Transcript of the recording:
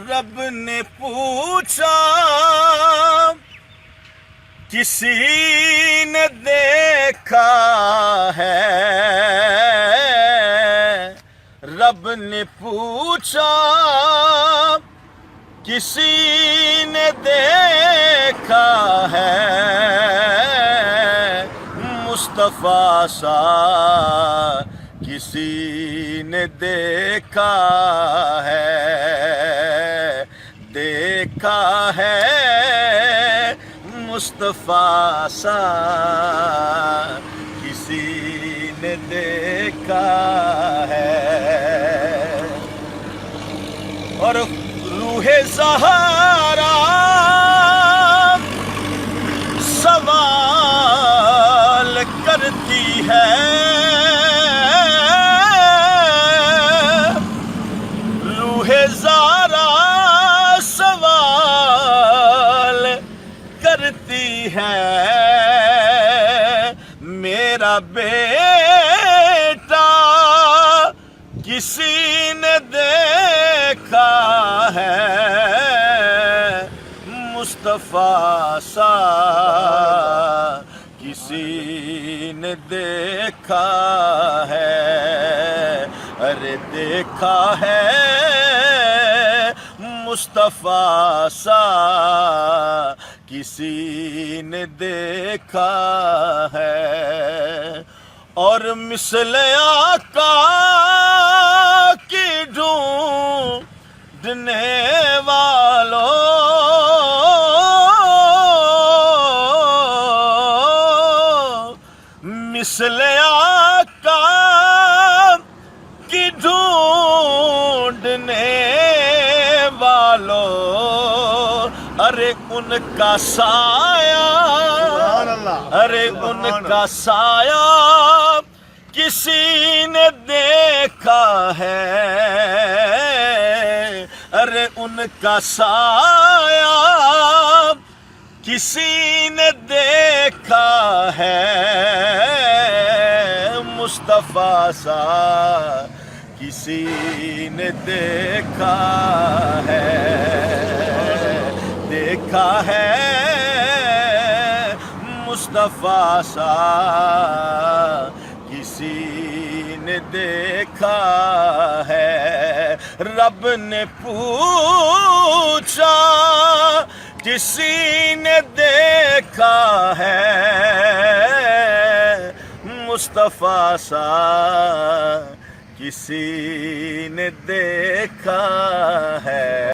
رب نے پوچھا کسی نے دیکھا ہے، رب نے پوچھا کسی نے دیکھا ہے، مصطفیٰ سا کسی نے دیکھا ہے، دیکھا ہے مصطفیٰ سا کسی نے دیکھا ہے۔ اور روح زہرا سوال کرتی ہے، روح زہرا سوال کرتی ہے، میرا بیٹا کسی نے دیکھا ہے، مصطفیٰ سا کسی نے دیکھا ہے، ارے دیکھا ہے مصطفیٰ سا کسی نے دیکھا ہے۔ اور مثل آقا کی ڈھونڈنے والوں، مثل آقا کی ڈھونڈنے والوں، ارے ان کا سایہ، ارے ان کا سایہ کسی نے دیکھا ہے، ارے ان کا سایہ کسی نے دیکھا ہے، مصطفیٰ سا کسی نے دیکھا ہے، دیکھا ہے مصطفیٰ سا کسی نے دیکھا ہے۔ رب نے پوچھا کسی نے دیکھا ہے، مصطفیٰ سا کسی نے دیکھا ہے۔